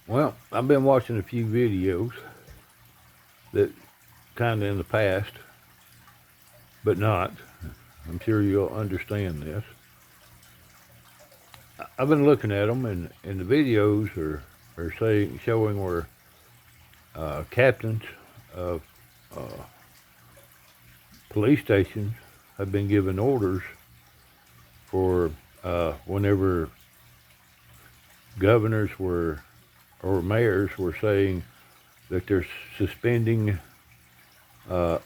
Well, I've been watching a few videos that kind of in the past, but not. I'm sure you'll understand this. I've been looking at them, and the videos are saying showing where captains of uh, police stations have been given orders for whenever governors were or mayors were saying that they're suspending uh,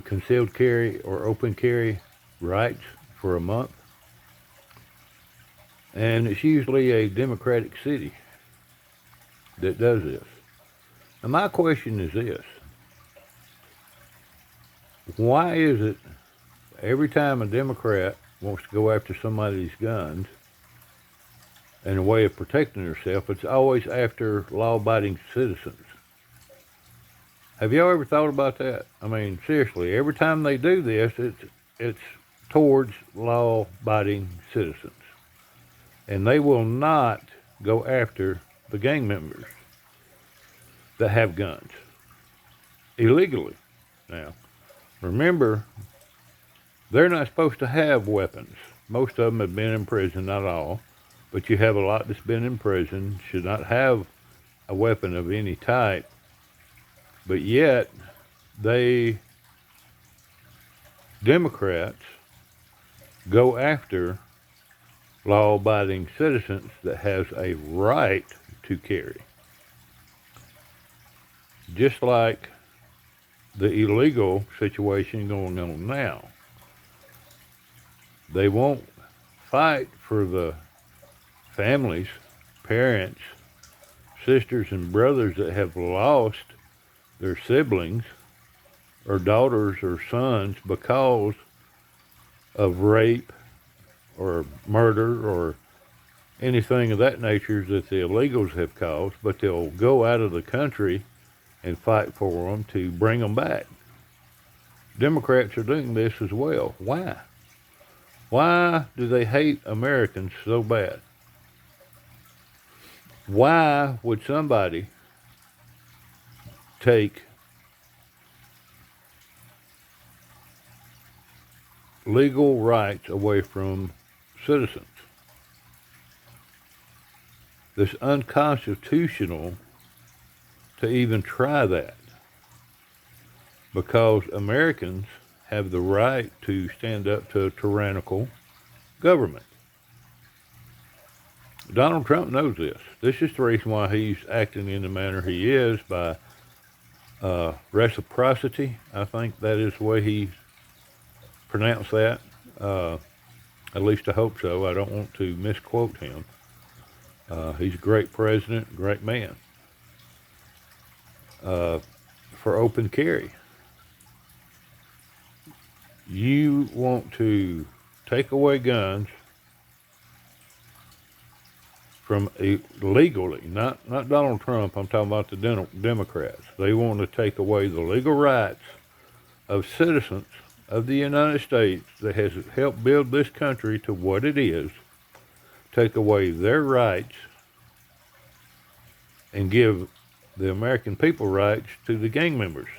concealed carry or open carry rights for a month. And it's usually a Democratic city that does this. And my question is this: why is it every time a Democrat wants to go after somebody's guns and a way of protecting herself, it's always after law-abiding citizens? Have y'all ever thought about that? I mean, seriously, every time they do this, it's towards law-abiding citizens, and they will not go after the gang members that have guns illegally. Now, remember, they're not supposed to have weapons. Most of them have been in prison, not all, but you have a lot that's been in prison, should not have a weapon of any type, but yet they, Democrats, go after law-abiding citizens that has a right to carry. Just like the illegal situation going on now. They won't fight for the families, parents, sisters, and brothers that have lost their siblings or daughters or sons because of rape or murder or anything of that nature that the illegals have caused, but they'll go out of the country and fight for them to bring them back. Democrats are doing this as well. Why? Why do they hate Americans so bad? Why would somebody take legal rights away from citizens? It's unconstitutional to even try that because Americans have the right to stand up to a tyrannical government. Donald Trump knows this. This is the reason why he's acting in the manner he is by reciprocity. I think that is the way he pronounced that. At least I hope so. I don't want to misquote him. He's a great president, great man. For open carry. You want to take away guns from legally, not Donald Trump, I'm talking about the Democrats. They want to take away the legal rights of citizens of the United States that has helped build this country to what it is, take away their rights and give the American people rights to the gang members.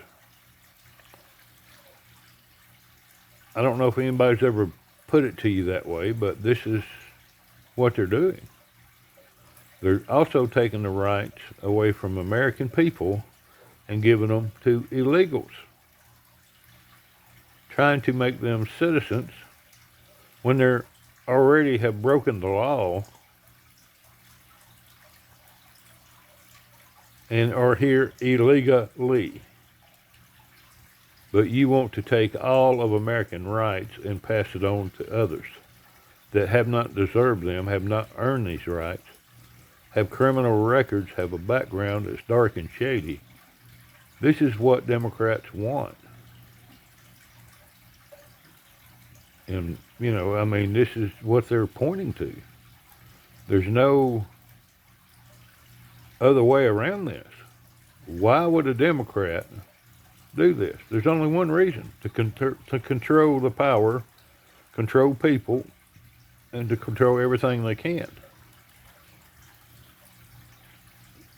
I don't know if anybody's ever put it to you that way, but this is what they're doing. They're also taking the rights away from American people and giving them to illegals, trying to make them citizens when they're already have broken the law and are here illegally. But you want to take all of American rights and pass it on to others that have not deserved them, have not earned these rights, have criminal records, have a background that's dark and shady. This is what Democrats want. And, I mean, this is what they're pointing to. There's no other way around this. Why would a Democrat do this? There's only one reason: to control the power, control people, and to control everything they can.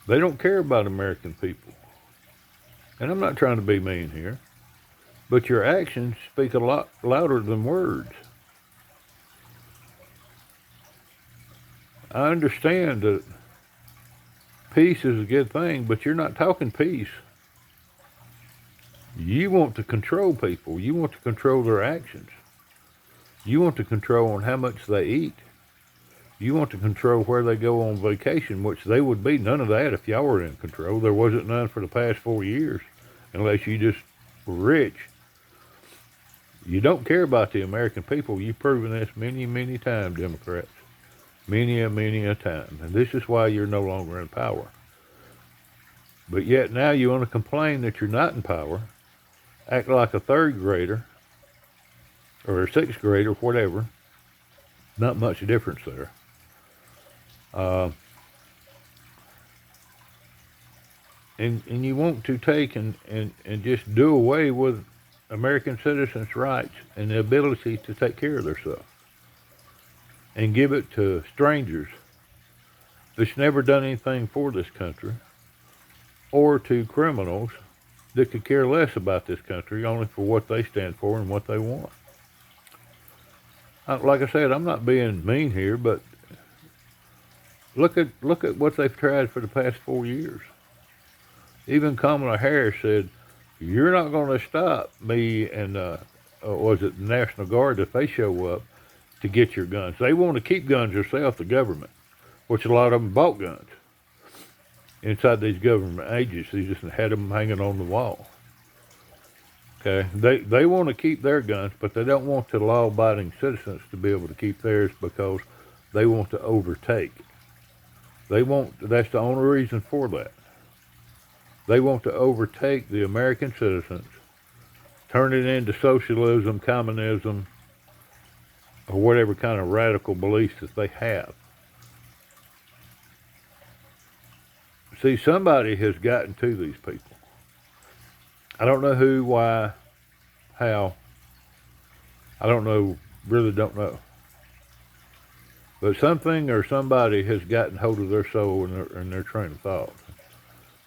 They don't care about American people. And I'm not trying to be mean here, but your actions speak a lot louder than words. I understand that peace is a good thing, but you're not talking peace. You want to control people. You want to control their actions. You want to control on how much they eat. You want to control where they go on vacation, which they would be none of that if y'all were in control. There wasn't none for the past 4 years, unless you just were rich. You don't care about the American people. You've proven this many, many times, Democrats. Many a time. And this is why you're no longer in power. But yet now you want to complain that you're not in power, act like a third grader, or a sixth grader, whatever. Not much difference there. Uh, and you want to take and just do away with American citizens' rights and the ability to take care of themselves and give it to strangers that's never done anything for this country, or to criminals that could care less about this country only for what they stand for and what they want. Like I said, I'm not being mean here, but look at what they've tried for the past 4 years. Even Kamala Harris said, "You're not going to stop me and was it the National Guard if they show up to get your guns." They want to keep guns themselves, the government, which a lot of them bought guns inside these government agencies and had them hanging on the wall. Okay, they want to keep their guns, but they don't want the law-abiding citizens to be able to keep theirs because they want to overtake. That's the only reason for that. They want to overtake the American citizens, turn it into socialism, communism, or whatever kind of radical beliefs that they have. See, somebody has gotten to these people. I don't know who, why, how. I don't know, really don't know. But something or somebody has gotten hold of their soul and their train of thought.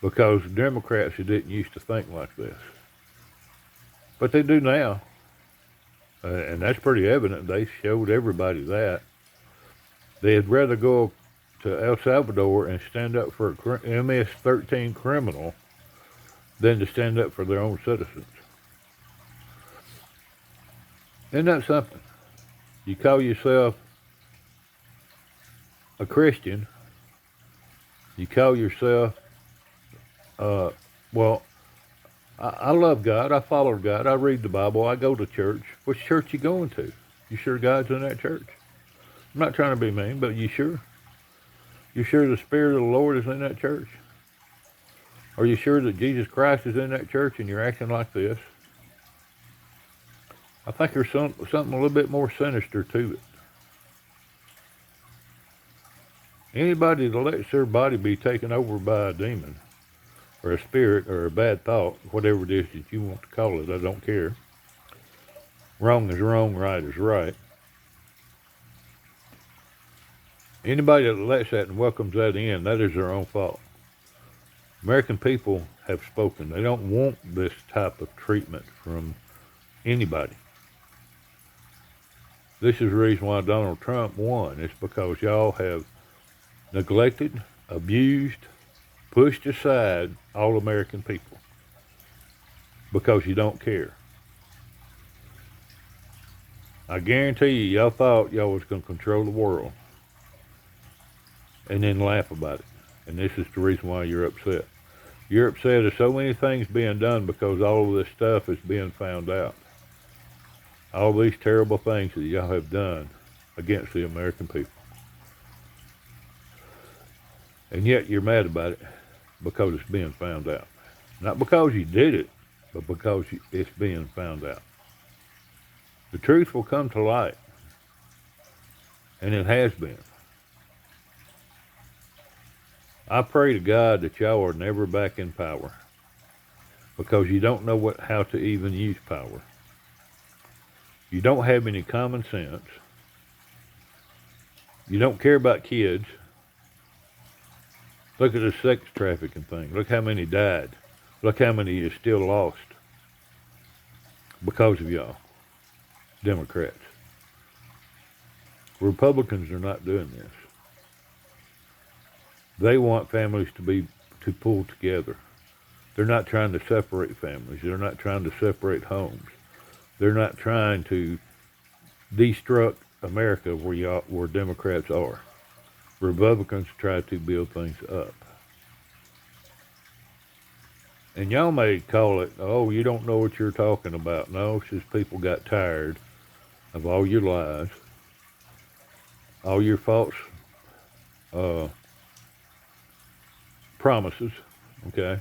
Because Democrats didn't used to think like this. But they do now. And that's pretty evident. They showed everybody that. They'd rather go to El Salvador and stand up for a MS-13 criminal than to stand up for their own citizens. Isn't that something? You call yourself a Christian. You call yourself, I love God. I follow God. I read the Bible. I go to church. Which church you going to? You sure God's in that church? I'm not trying to be mean, but you sure? You sure the Spirit of the Lord is in that church? Are you sure that Jesus Christ is in that church and you're acting like this? I think there's something a little bit more sinister to it. Anybody that lets their body be taken over by a demon or a spirit or a bad thought, whatever it is that you want to call it, I don't care. Wrong is wrong, right is right. Anybody that lets that and welcomes that in, that is their own fault. American people have spoken. They don't want this type of treatment from anybody. This is the reason why Donald Trump won. It's because y'all have neglected, abused, pushed aside all American people because you don't care. I guarantee you, y'all thought y'all was going to control the world and then laugh about it. And this is the reason why you're upset. You're upset at so many things being done because all of this stuff is being found out. All these terrible things that y'all have done against the American people. And yet you're mad about it because it's being found out. Not because you did it, but because it's being found out. The truth will come to light. And it has been. I pray to God that y'all are never back in power because you don't know how to even use power. You don't have any common sense. You don't care about kids. Look at the sex trafficking thing. Look how many died. Look how many is still lost because of y'all, Democrats. Republicans are not doing this. They want families to pull together. They're not trying to separate families. They're not trying to separate homes. They're not trying to destruct America where Democrats are. Republicans try to build things up. And y'all may call it, oh, you don't know what you're talking about. No, it's just people got tired of all your lies, all your false promises, okay?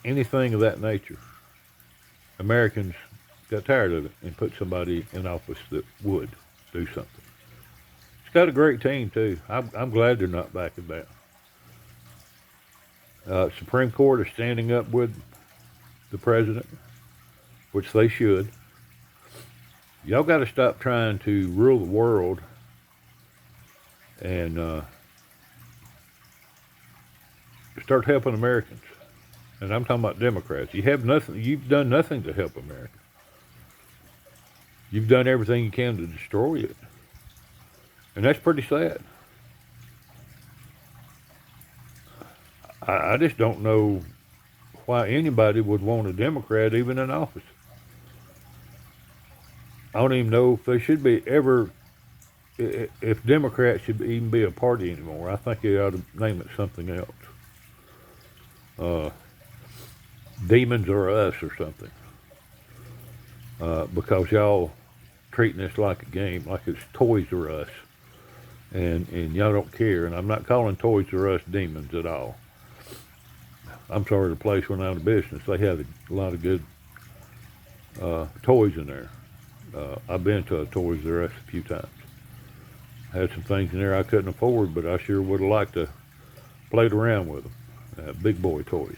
Anything of that nature. Americans got tired of it and put somebody in office that would do something. It's got a great team, too. I'm glad they're not backing down. Supreme Court is standing up with the president, which they should. Y'all got to stop trying to rule the world and start helping Americans. And I'm talking about Democrats. You've done nothing to help America. You've done everything you can to destroy it. And that's pretty sad. I just don't know why anybody would want a Democrat even in office. I don't even know if they should be if Democrats should even be a party anymore. I think they ought to name it something else. Demons or Us or something. Because y'all treating this like a game, like it's Toys R Us. And y'all don't care. And I'm not calling Toys R Us demons at all. I'm sorry, the place went out of business. They had a lot of good toys in there. I've been to a Toys R Us a few times. Had some things in there I couldn't afford, but I sure would have liked to played around with them. Big boy toys.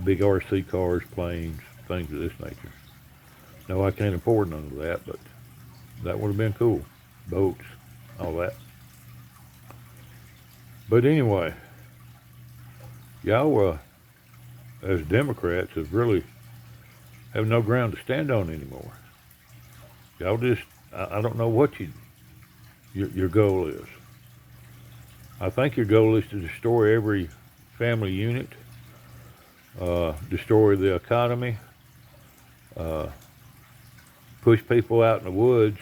Big RC cars, planes, things of this nature. No, I can't afford none of that, but that would have been cool. Boats, all that. But anyway, y'all, as Democrats, have no ground to stand on anymore. Y'all just, I don't know what your goal is. I think your goal is to destroy every family unit, destroy the economy, push people out in the woods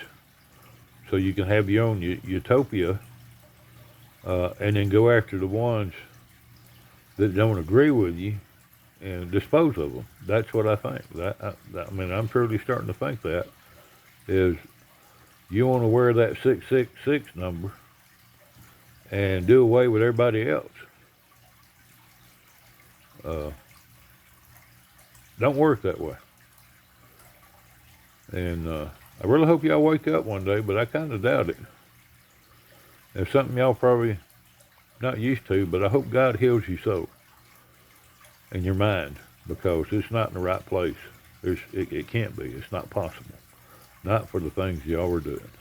so you can have your own utopia, and then go after the ones that don't agree with you and dispose of them. That's what I think. I mean, I'm truly starting to think that is you want to wear that 666 number and do away with everybody else. Don't work that way. And I really hope y'all wake up one day, but I kind of doubt it. It's something y'all probably not used to, but I hope God heals your soul and your mind, because it's not in the right place. It can't be. It's not possible. Not for the things y'all are doing.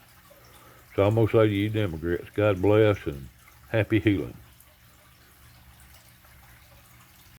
So I'm going to say to you Democrats, God bless and happy healing.